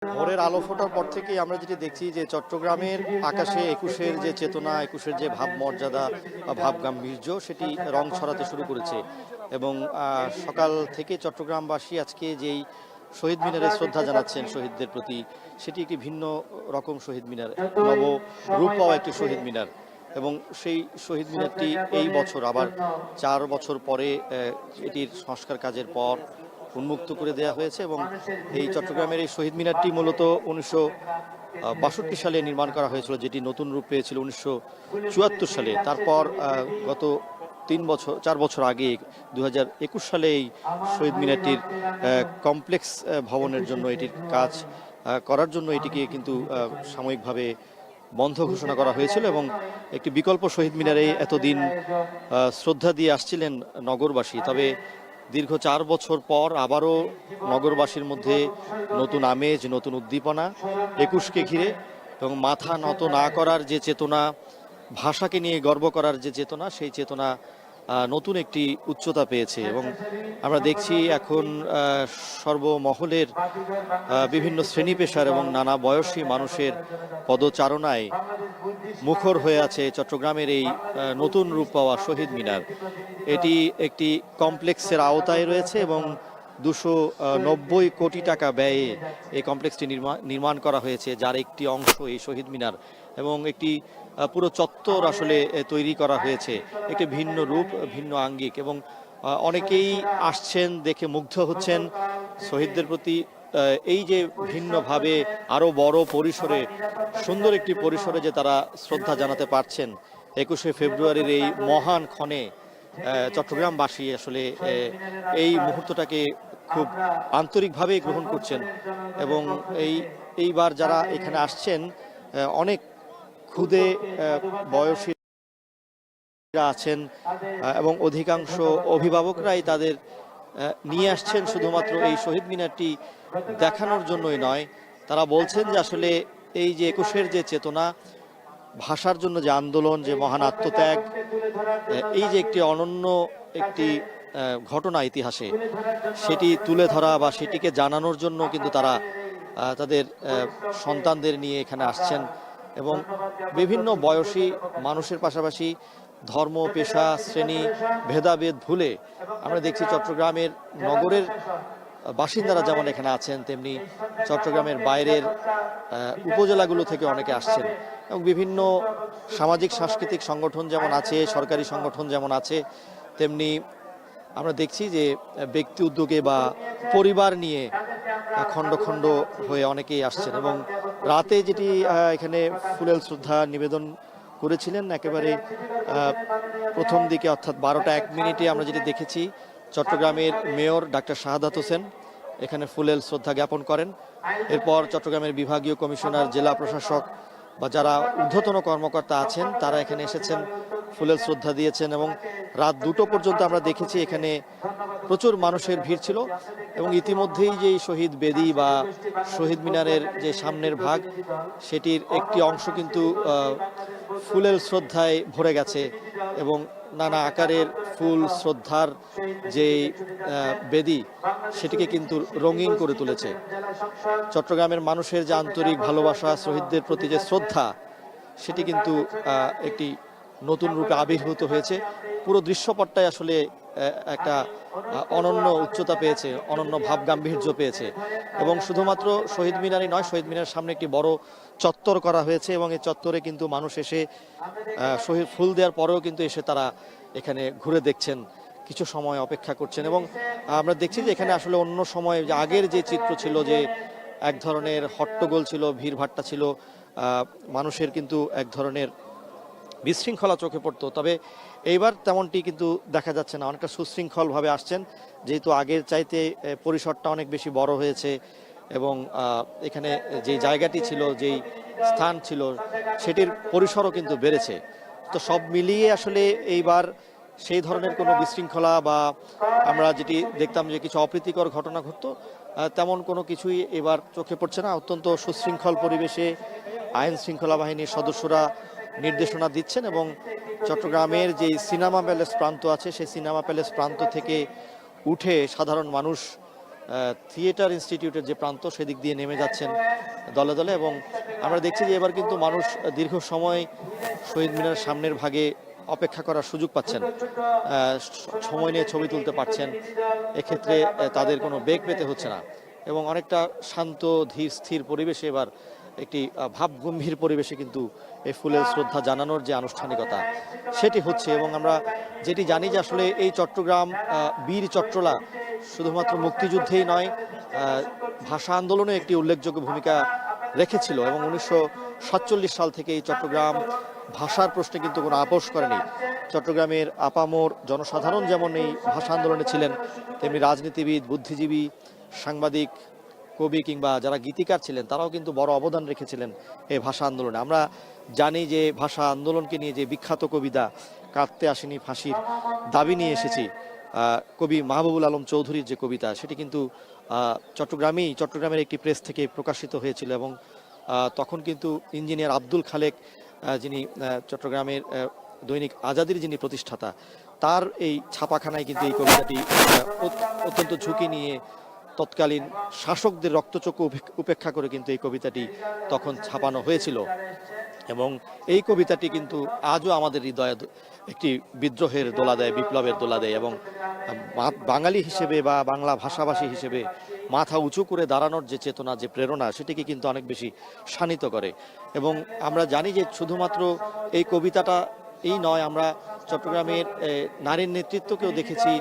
ভোরের আলো ফোটার পর থেকেই আমরা যেটি দেখছি যে চট্টগ্রামের আকাশে একুশের যে চেতনা, একুশের যে ভাবমর্যাদা বা ভাবগাম্ভীর্য সেটি রং ছড়াতে শুরু করেছে। এবং সকাল থেকে চট্টগ্রামবাসী আজকে যেই শহীদ মিনারে শ্রদ্ধা জানাচ্ছেন শহীদদের প্রতি, সেটি একটি ভিন্ন রকম শহীদ মিনার, নব রূপ পাওয়া একটি শহীদ মিনার। এবং সেই শহীদ মিনারটি এই বছর আবার 4 বছর পরে এটির সংস্কার কাজের পর উন্মুক্ত করে দেওয়া হয়েছে। এবং এই চট্টগ্রামের এই শহীদ মিনারটি মূলত 1962 সালে নির্মাণ করা হয়েছিল, যেটি নতুন রূপ পেয়েছিল 1974 সালে। তারপর গত 4 বছর আগে 2021 সালে এই শহীদ মিনারটির কমপ্লেক্স ভবনের জন্য এটির কাজ করার জন্য এটিকে কিন্তু সাময়িকভাবে বন্ধ ঘোষণা করা হয়েছিল। এবং একটি বিকল্প শহীদ মিনারে এতদিন শ্রদ্ধা দিয়ে আসছিলেন নগরবাসী। তবে দীর্ঘ 4 বছর পর আবারও নগরবাসীর মধ্যে নতুন আমেজ, নতুন উদ্দীপনা 21কে ঘিরে, এবং মাথা নত না করার যে চেতনা, ভাষাকে নিয়ে গর্ব করার যে চেতনা, সেই চেতনা নতুন একটি উচ্চতা পেয়েছে। এবং আমরা দেখছি এখন সর্বমহলের বিভিন্ন শ্রেণী পেশার এবং নানা বয়সী মানুষের পদচারণায় মুখর হয়ে আছে চট্টগ্রামের এই নতুন রূপ পাওয়া শহীদ মিনার। এটি একটি কমপ্লেক্সের আওতায় রয়েছে এবং 290 কোটি টাকা ব্যয়ে এই কমপ্লেক্সটি নির্মাণ করা হয়েছে, যার একটি অংশ এই শহীদ মিনার। এবং একটি পুরো চত্বর আসলে তৈরি করা হয়েছে, একটি ভিন্ন রূপ, ভিন্ন আঙ্গিক। এবং অনেকেই আসছেন, দেখে মুগ্ধ হচ্ছেন শহীদদের প্রতি। এই যে ভিন্নভাবে আরো বড় পরিসরে, সুন্দর একটি পরিসরে যে তারা শ্রদ্ধা জানাতে পারছেন 21শে ফেব্রুয়ারির এই মহান ক্ষণে, চট্টগ্রামবাসী আসলে এই মুহূর্তটাকে খুব আন্তরিকভাবে গ্রহণ করছেন। এবং এইবার যারা এখানে আসছেন, অনেক ক্ষুদে বয়সী আছেন এবং অধিকাংশ অভিভাবকরাই তাদের নিয়ে আসছেন শুধুমাত্র এই শহীদ মিনারটি দেখানোর জন্যই নয়। তারা বলছেন যে আসলে এই যে 21-এর যে চেতনা, ভাষার জন্য যে আন্দোলন, যে মহান আত্মত্যাগ, এই যে একটি অনন্য একটি ঘটনা ইতিহাসে, সেটি তুলে ধরা বা সেটিকে জানানোর জন্য কিন্তু তারা তাদের সন্তানদের নিয়ে এখানে আসছেন। এবং বিভিন্ন বয়সী মানুষের পাশাপাশি ধর্ম, পেশা, শ্রেণী ভেদাভেদ ভুলে আমরা দেখছি চট্টগ্রামের নগরের বাসিন্দারা যেমন এখানে আছেন, তেমনি চট্টগ্রামের বাইরের উপজেলাগুলো থেকে অনেকে আসছেন। এবং বিভিন্ন সামাজিক সাংস্কৃতিক সংগঠন যেমন আছে, সরকারি সংগঠন যেমন আছে, তেমনি আমরা দেখছি যে ব্যক্তি উদ্যোগে বা পরিবার নিয়ে খণ্ড খণ্ড হয়ে অনেকেই আসছেন। এবং রাতে যেটি এখানে ফুলেল শ্রদ্ধা নিবেদন করেছিলেন একেবারে প্রথম দিকে, অর্থাৎ 12টা 1 মিনিটে আমরা যেটি দেখেছি, চট্টগ্রামের মেয়র ডাক্তার শাহাদাত হোসেন এখানে ফুলেল শ্রদ্ধা জ্ঞাপন করেন। এরপর চট্টগ্রামের বিভাগীয় কমিশনার, জেলা প্রশাসক বা যারা ঊর্ধ্বতন কর্মকর্তা আছেন তারা এখানে এসেছেন, ফুলেল শ্রদ্ধা দিয়েছেন। এবং রাত 2টো পর্যন্ত আমরা দেখেছি এখানে প্রচুর মানুষের ভিড় ছিল। এবং ইতিমধ্যেই যে শহীদ বেদি বা শহীদ মিনারের যে সামনের ভাগ, সেটির একটি অংশ কিন্তু ফুলেল শ্রদ্ধায় ভরে গেছে। এবং নানা আকারের ফুল, শ্রদ্ধার যে বেদি, সেটিকে কিন্তু রঙিন করে তুলেছে। চট্টগ্রামের মানুষের যে আন্তরিক ভালোবাসা, শহীদদের প্রতি যে শ্রদ্ধা, সেটি কিন্তু একটি নতুন রূপে আবির্ভূত হয়েছে। পুরো দৃশ্যপটটাই আসলে একটা অনন্য উচ্চতা পেয়েছে, অনন্য ভাব গাম্ভীর্য পেয়েছে। এবং শুধুমাত্র শহীদ মিনারই নয়, শহীদ মিনারের সামনে একটি বড় চত্বর করা হয়েছে এবং এই চত্বরে কিন্তু মানুষ এসে শহীদ ফুল দেওয়ার পরেও কিন্তু এসে তারা এখানে ঘুরে দেখছেন, কিছু সময় অপেক্ষা করছেন। এবং আমরা দেখছি যে এখানে আসলে অন্য সময় যে আগের যে চিত্র ছিল, যে এক ধরনের হট্টগোল ছিল, ভিড়ভাট্টা ছিল, মানুষের কিন্তু এক ধরনের বিশৃঙ্খলা চোখে পড়তো। তবে এইবার তেমনটি কিন্তু দেখা যাচ্ছে না, অনেকটা সুশৃঙ্খলভাবে আসছেন, যেহেতু আগের চাইতে পরিসরটা অনেক বেশি বড় হয়েছে। এবং এখানে যে জায়গাটি ছিল, যেই স্থান ছিল, সেটির পরিসরও কিন্তু বেড়েছে। তো সব মিলিয়ে আসলে এইবার সেই ধরনের কোনো বিশৃঙ্খলা বা আমরা যেটি দেখতাম যে কিছু অপ্রীতিকর ঘটনা ঘটতো, তেমন কোনো কিছুই এবার চোখে পড়ছে না। অত্যন্ত সুশৃঙ্খল পরিবেশে আইন শৃঙ্খলা বাহিনীর সদস্যরা নির্দেশনা দিচ্ছেন। এবং চট্টগ্রামের যে সিনেমা প্যালেস প্রান্ত আছে, সেই সিনেমা প্যালেস প্রান্ত থেকে উঠে সাধারণ মানুষ থিয়েটার ইনস্টিটিউটের যে প্রান্ত সেদিক দিয়ে নেমে যাচ্ছেন দলে দলে। এবং আমরা দেখছি যে এবার কিন্তু মানুষ দীর্ঘ সময় শহীদ মিনার সামনের ভাগে অপেক্ষা করার সুযোগ পাচ্ছেন, সময় নিয়ে ছবি তুলতে পারছেন। এক্ষেত্রে তাদের কোনো বেগ পেতে হচ্ছে না এবং অনেকটা শান্ত ধীর স্থির পরিবেশে এবার একটি ভাবগম্ভীর পরিবেশে কিন্তু এই ফুলের শ্রদ্ধা জানানোর যে আনুষ্ঠানিকতা সেটি হচ্ছে। এবং আমরা যেটি জানি যে আসলে এই চট্টগ্রাম বীর চট্টলা শুধুমাত্র মুক্তিযুদ্ধেই নয়, ভাষা আন্দোলনে একটি উল্লেখযোগ্য ভূমিকা রেখেছিল এবং 1947 সাল থেকে এই চট্টগ্রাম ভাষার প্রশ্নে কিন্তু কোনো আপোষ করেনি। চট্টগ্রামের আপামর জনসাধারণ যেমন এই ভাষা আন্দোলনে ছিলেন, তেমনি রাজনীতিবিদ, বুদ্ধিজীবী, সাংবাদিক, কবি কিংবা যারা গীতিকার ছিলেন তারাও কিন্তু বড় অবদান রেখেছিলেন এই ভাষা আন্দোলনে। আমরা জানি যে ভাষা আন্দোলনকে নিয়ে যে বিখ্যাত কবিতা কাঁদতে আসেনি ফাঁসির দাবি নিয়ে এসেছি, কবি মাহবুবুল আলম চৌধুরীর যে কবিতা সেটি কিন্তু চট্টগ্রামের একটি প্রেস থেকে প্রকাশিত হয়েছিল এবং তখন কিন্তু ইঞ্জিনিয়ার আব্দুল খালেক, যিনি চট্টগ্রামের দৈনিক আজাদির যিনি প্রতিষ্ঠাতা, তার এই ছাপাখানায় কিন্তু এই কবিতাটি অত্যন্ত ঝুঁকি নিয়ে তৎকালীন শাসকদের রক্তচক্ষু উপেক্ষা করে কিন্তু এই কবিতাটি তখন ছাপানো হয়েছিল। এবং এই কবিতাটি কিন্তু আজও আমাদের হৃদয়ে একটি বিদ্রোহের দোলা দেয়, বিপ্লবের দোলা দেয় এবং বাঙালি হিসেবে বা বাংলা ভাষাভাষী হিসেবে মাথা উঁচু করে দাঁড়ানোর যে চেতনা, যে প্রেরণা, সেটিকে কিন্তু অনেক বেশি শানিত করে। এবং আমরা জানি যে শুধুমাত্র এই কবিতাটা এই নয়, আমরা চট্টগ্রামের নারীর নেতৃত্বকেও দেখেছি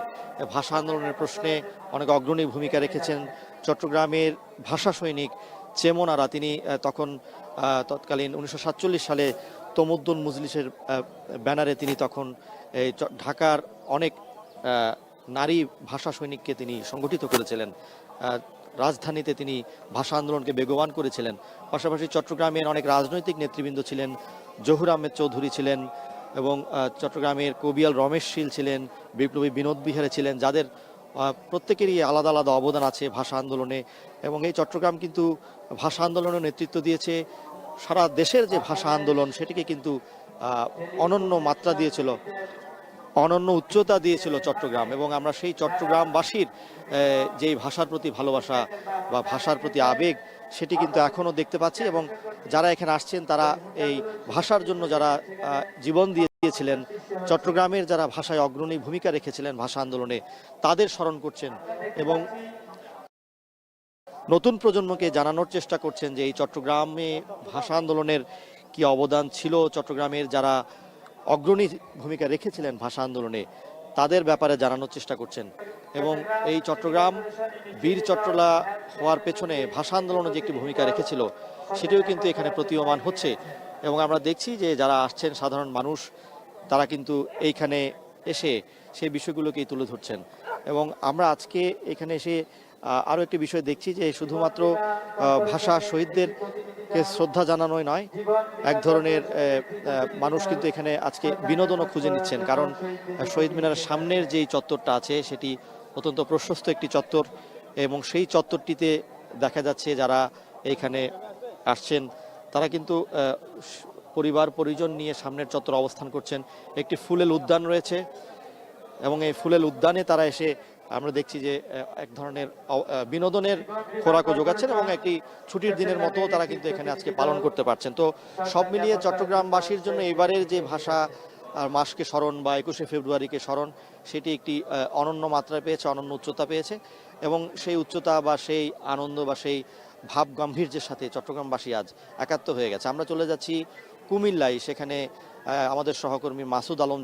ভাষা আন্দোলনের প্রশ্নে অনেক অগ্রণী ভূমিকা রেখেছেন। চট্টগ্রামের ভাষা সৈনিক চেমনারা, তিনি তৎকালীন 1947 সালে তমুদ্দুন মজলিসের ব্যানারে তিনি তখন ঢাকার অনেক নারী ভাষা সৈনিককে তিনি সংগঠিত করেছিলেন। রাজধানীতে তিনি ভাষা আন্দোলনকে বেগবান করেছিলেন। পাশাপাশি চট্টগ্রামের অনেক রাজনৈতিক নেতৃবৃন্দ ছিলেন, জহুর আহমেদ চৌধুরী ছিলেন এবং চট্টগ্রামের কবিয়াল রমেশ শীল ছিলেন, বিপ্লবী বিনোদ বিহারে ছিলেন, যাদের প্রত্যেকেরই আলাদা আলাদা অবদান আছে ভাষা আন্দোলনে। এবং এই চট্টগ্রাম কিন্তু ভাষা আন্দোলনের নেতৃত্ব দিয়েছে। সারা দেশের যে ভাষা আন্দোলন সেটিকে কিন্তু অনন্য মাত্রা দিয়েছিল, অনন্য উচ্চতা দিয়েছিল চট্টগ্রাম। এবং আমরা সেই চট্টগ্রামবাসীর যেই ভাষার প্রতি ভালোবাসা বা ভাষার প্রতি আবেগ সেটি কিন্তু এখনও দেখতে পাচ্ছি। এবং যারা এখানে আসছেন তারা এই ভাষার জন্য যারা জীবন দিয়েছিলেন, চট্টগ্রামের যারা ভাষায় অগ্রণী ভূমিকা রেখেছিলেন ভাষা আন্দোলনে, তাদের স্মরণ করছেন এবং নতুন প্রজন্মকে জানানোর চেষ্টা করছেন যে এই চট্টগ্রামে ভাষা আন্দোলনের কি অবদান ছিল, চট্টগ্রামের যারা অগ্রণী ভূমিকা রেখেছিলেন ভাষা আন্দোলনে তাদের ব্যাপারে জানানোর চেষ্টা করছেন। এবং এই চট্টগ্রাম বীর চট্টলা হওয়ার পেছনে ভাষা আন্দোলনে যে একটি ভূমিকা রেখেছিল সেটিও কিন্তু এখানে প্রতীয়মান হচ্ছে। এবং আমরা দেখছি যে যারা আসছেন সাধারণ মানুষ, তারা কিন্তু এইখানে এসে সেই বিষয়গুলোকেই তুলে ধরছেন। এবং আমরা আজকে এখানে এসে আরও একটি বিষয় দেখছি যে শুধুমাত্র ভাষা শহীদদেরকে শ্রদ্ধা জানানোই নয়, এক ধরনের মানুষ কিন্তু এখানে আজকে বিনোদনও খুঁজে নিচ্ছেন। কারণ শহীদ মিনারের সামনের যেই চত্বরটা আছে সেটি অত্যন্ত প্রশস্ত একটি চত্বর এবং সেই চত্বরটিতে দেখা যাচ্ছে যারা এইখানে আসছেন তারা কিন্তু পরিবার পরিজন নিয়ে সামনের চত্বর অবস্থান করছেন। একটি ফুলেল উদ্যান রয়েছে এবং এই ফুলেল উদ্যানে তারা এসে আমরা দেখছি যে এক ধরনের বিনোদনের খোরাকও যোগাচ্ছেন এবং একটি ছুটির দিনের মতো তারা কিন্তু এখানে আজকে পালন করতে পারছেন। তো সব মিলিয়ে চট্টগ্রামবাসীর জন্য এবারের যে ভাষা আর মাসকে স্মরণ বা 21শে ফেব্রুয়ারিকে স্মরণ, সেটি একটি অনন্য মাত্রা পেয়েছে, অনন্য উচ্চতা পেয়েছে। এবং সেই উচ্চতা বা সেই আনন্দ বা সেই ভাব গাম্ভীর্যের সাথে চট্টগ্রামবাসী আজ একাত্ম হয়ে গেছে। আমরা চলে যাচ্ছি কুমিল্লায়, সেখানে আমাদের সহকর্মী মাসুদ আলম